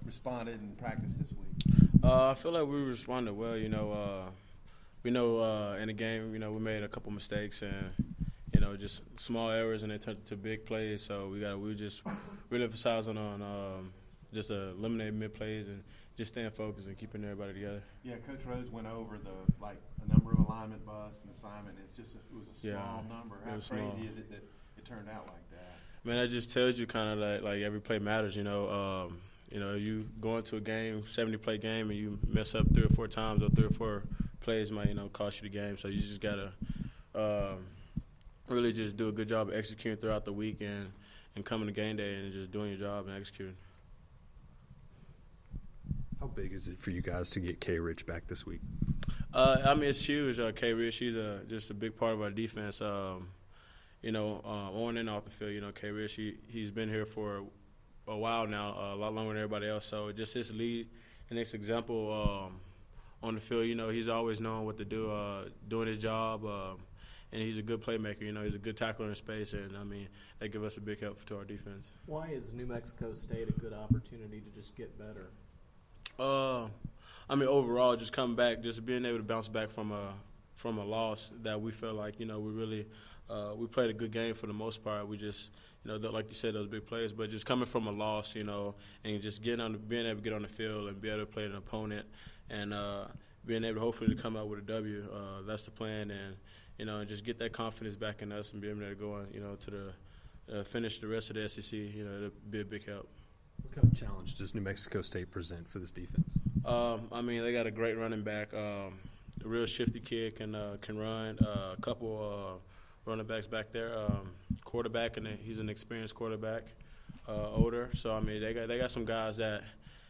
responded in practice this week? I feel like we responded well. We know in the game, we made a couple mistakes and just small errors, and they turned to big plays. So we just really emphasizing on just eliminating mid plays and just staying focused and keeping everybody together. Yeah, Coach Rhodes went over a number of alignment busts and assignment. It was a small number. How crazy small. Is it that it turned out like that? Man, that just tells you kind of like every play matters. You go into a game, 70-play game, and you mess up 3 or 4 times, or 3 or 4 plays might cost you the game. So you just gotta really just do a good job of executing throughout the week and coming to game day and just doing your job and executing. How big is it for you guys to get K. Rich back this week? It's huge. K. Rich, she's just a big part of our defense. On and off the field, K. Rich, he's been here for a while now, a lot longer than everybody else. So just his lead and next example on the field, he's always knowing what to do, doing his job, and he's a good playmaker. He's a good tackler in space, and that give us a big help to our defense. Why is New Mexico State a good opportunity to just get better? Overall, just coming back, just being able to bounce back from a loss that we felt like, we really we played a good game for the most part. We just, like you said, those big plays, but just coming from a loss, and just being able to get on the field and be able to play an opponent and being able to hopefully to come out with a W. That's the plan, and just get that confidence back in us and be able to go on, to the finish the rest of the SEC. It'll be a big help. What kind of challenge does New Mexico State present for this defense? They got a great running back, a real shifty kid, can run. A couple running backs back there, quarterback, and he's an experienced quarterback, older. So they got some guys that,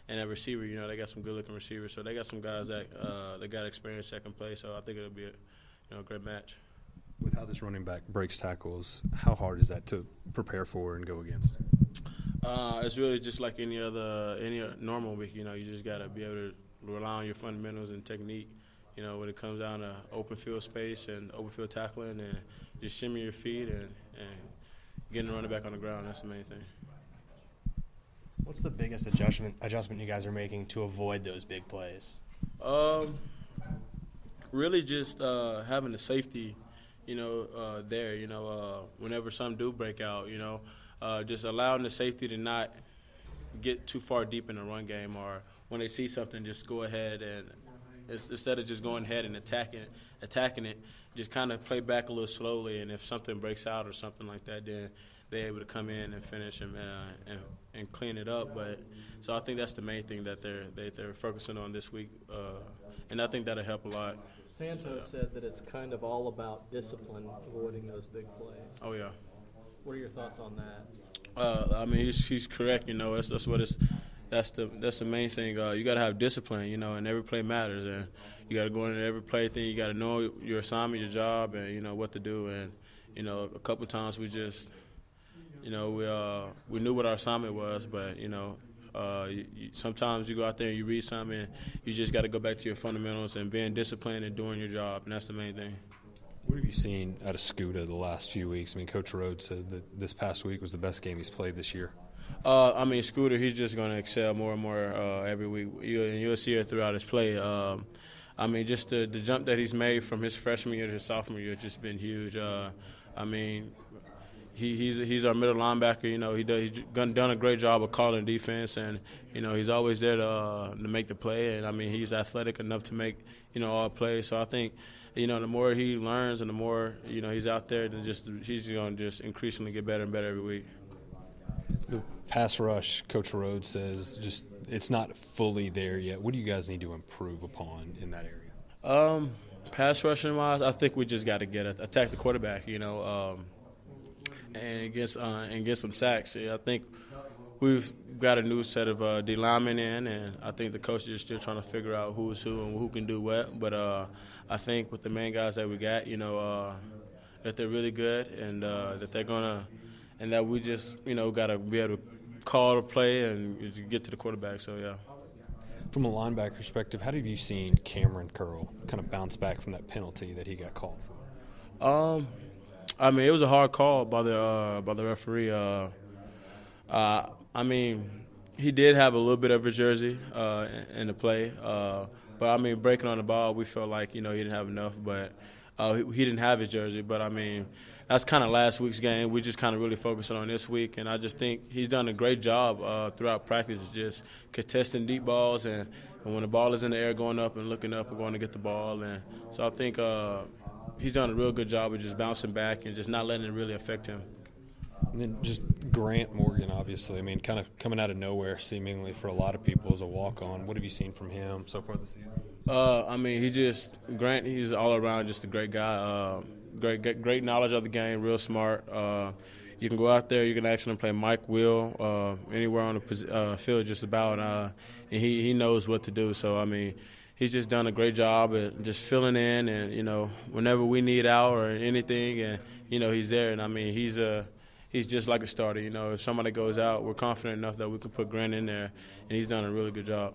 and a receiver. They got some good looking receivers. So they got some guys that they got experience that can play. So I think it'll be a great match. With how this running back breaks tackles, how hard is that to prepare for and go against? It's really just like any normal week. You just got to be able to rely on your fundamentals and technique. When it comes down to open field space and open field tackling and just shimmy your feet and getting the running back on the ground. That's the main thing. What's the biggest adjustment you guys are making to avoid those big plays? Really just having the safety, there. Whenever some do break out, just allowing the safety to not get too far deep in the run game, or when they see something, just go ahead and instead of just going ahead and attacking it, just kind of play back a little slowly. And if something breaks out or something like that, then they're able to come in and finish and clean it up. But so I think that's the main thing that they're focusing on this week, and I think that'll help a lot. Santos said that it's kind of all about discipline, avoiding those big plays. Oh yeah. What are your thoughts on that? He's correct. That's what it's. That's the main thing. You got to have discipline, and every play matters, and you got to go into every play thing. You got to know your assignment, your job, and what to do. And a couple of times we just, we knew what our assignment was, but sometimes you go out there and you read something, and you just got to go back to your fundamentals and being disciplined and doing your job, and that's the main thing. What have you seen out of Scoota the last few weeks? Coach Rhodes said that this past week was the best game he's played this year. Scoota, he's just going to excel more and more every week. You'll see it throughout his play. Just the jump that he's made from his freshman year to his sophomore year has just been huge. He's our middle linebacker. He's done a great job of calling defense, and he's always there to make the play. And he's athletic enough to make all plays. So I think the more he learns and the more he's out there, he's going to just increasingly get better and better every week. The pass rush, Coach Rhodes says, just it's not fully there yet. What do you guys need to improve upon in that area? Pass rushing wise, I think we just got to attack the quarterback, and get some sacks. I think we've got a new set of D linemen in, and I think the coaches are still trying to figure out who's who and who can do what. But I think with the main guys that we got, that they're really good, and that they're gonna. And that we just, got to be able to call a play and get to the quarterback. So, yeah. From a linebacker perspective, how have you seen Cameron Curl kind of bounce back from that penalty that he got called for? It was a hard call by the referee. He did have a little bit of his jersey in the play, but I mean, breaking on the ball, we felt like he didn't have enough, but he didn't have his jersey. But I mean, that's kind of last week's game. We just kind of really focusing on this week, and I just think he's done a great job throughout practice, just contesting deep balls and when the ball is in the air, going up and looking up and going to get the ball. And so I think he's done a real good job of just bouncing back and just not letting it really affect him. And then just Grant Morgan, obviously. I mean, kind of coming out of nowhere seemingly for a lot of people as a walk-on. What have you seen from him so far this season? I mean, he's all around just a great guy. Great knowledge of the game, real smart. You can go out there, you can actually play Mike Will anywhere on the field just about, and he knows what to do. So, I mean, he's just done a great job at just filling in and, whenever we need out or anything, and, he's there. And, I mean, he's just like a starter. If somebody goes out, we're confident enough that we can put Grant in there, and he's done a really good job.